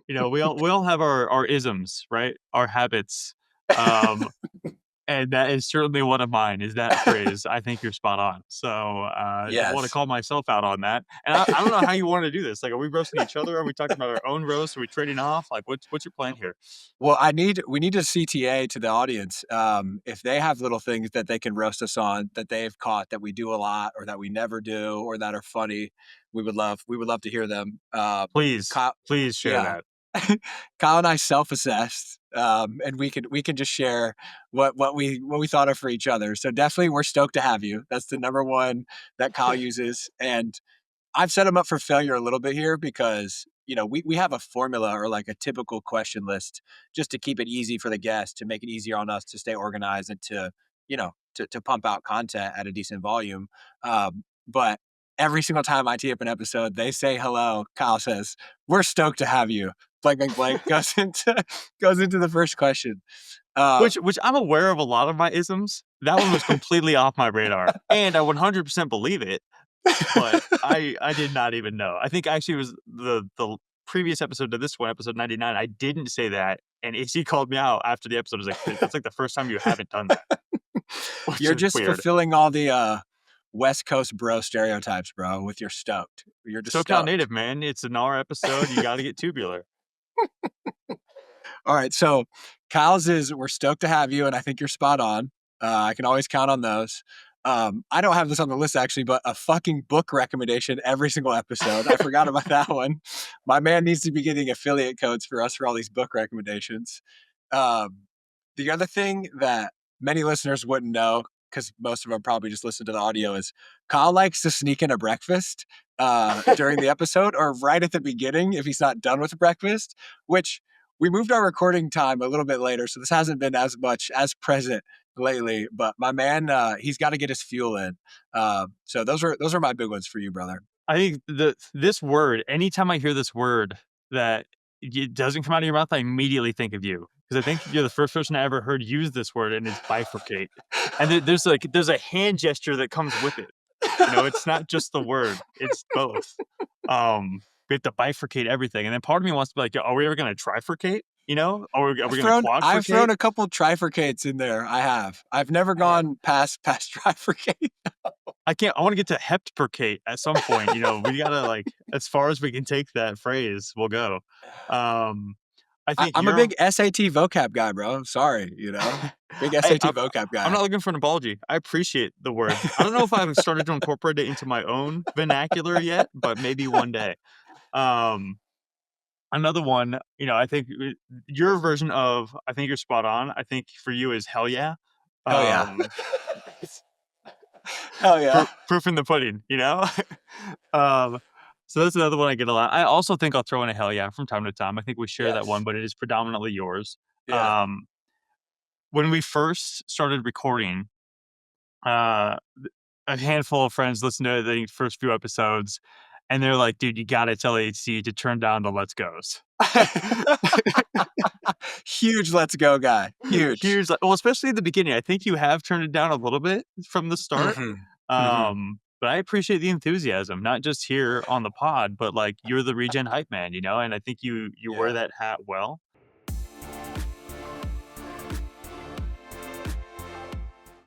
We all have our isms, right? Our habits. Um, and that is certainly one of mine, is that phrase. I think you're spot on. So, I wanna Yes. call myself out on that. And I don't know how you wanna do this. Like, are we roasting each other? Are we talking about our own roast? Are we trading off? Like, what's your plan here? Well, we need a CTA to the audience. If they have little things that they can roast us on that they've caught that we do a lot or that we never do or that are funny, we would love to hear them. Please, Kyle, please share yeah, that. Kyle and I self-assessed, and we can just share what we thought of for each other. So definitely, we're stoked to have you. That's the number one that Kyle uses, and I've set him up for failure a little bit here because, we have a formula or like a typical question list just to keep it easy for the guest, to make it easier on us to stay organized and to pump out content at a decent volume. But every single time I tee up an episode, they say hello. Kyle says, "We're stoked to have you." Blank, blank, blank goes into the first question. Uh, Which I'm aware of a lot of my isms. That one was completely off my radar, and I 100% believe it, but I did not even know. I think actually it was the previous episode to this one, episode 99, I didn't say that, and AC called me out after the episode. I was like, "That's like the first time you haven't done that," which you're is just weird. fulfilling all the West Coast bro stereotypes, bro, with your stoked. You're just SoCal stoked. native, man. It's an our episode. You gotta get tubular. All right. So Kyle's is we're stoked to have you, and I think you're spot on. I can always count on those. I don't have this on the list actually, but a fucking book recommendation every single episode. I forgot about that one. My man needs to be getting affiliate codes for us for all these book recommendations. Um, the other thing that many listeners wouldn't know, because most of them probably just listen to the audio, is Kyle likes to sneak in a breakfast during the episode or right at the beginning if he's not done with breakfast, which we moved our recording time a little bit later, so this hasn't been as much as present lately. But my man, he's got to get his fuel in. So those are my big ones for you, brother. I think this word, anytime I hear this word that it doesn't come out of your mouth, I immediately think of you, because I think you're the first person I ever heard use this word, and it's bifurcate. And there's a hand gesture that comes with it. It's not just the word, it's both. We have to bifurcate everything, and then part of me wants to be like, "Are we ever gonna trifurcate?" Are we gonna I've thrown quadfurcate? a couple trifurcates in there. I have. I've never gone past trifurcate. I wanna get to heptpercate at some point. We gotta, like, as far as we can take that phrase, we'll go. Um, I think I'm a you're big SAT vocab guy, bro. Sorry, big Hey, SAT vocab I'm guy. not looking for an apology. I appreciate the word. I don't know if I've started to incorporate it into my own vernacular yet, but maybe one day. Um, Another one, I think your version of "I think you're spot on," I think for you is "hell yeah." Hell yeah. Um, Hell yeah. proof in the pudding, you know? Um, so that's another one I get a lot. I also think I'll throw in a "hell yeah" from time to time. I think we share that one, Yes. but it is predominantly yours. Yeah. Um, when we first started recording, uh, a handful of friends listened to the first few episodes, and they're like, "Dude, you gotta tell HC to turn down the Let's Goes." Huge let's go guy. Huge. Here's well, especially at the beginning. I think you have turned it down a little bit from the start. Hmm. Hmm. But I appreciate the enthusiasm, not just here on the pod, but like you're the Regen hype man, and I think you wear Yeah. that hat well.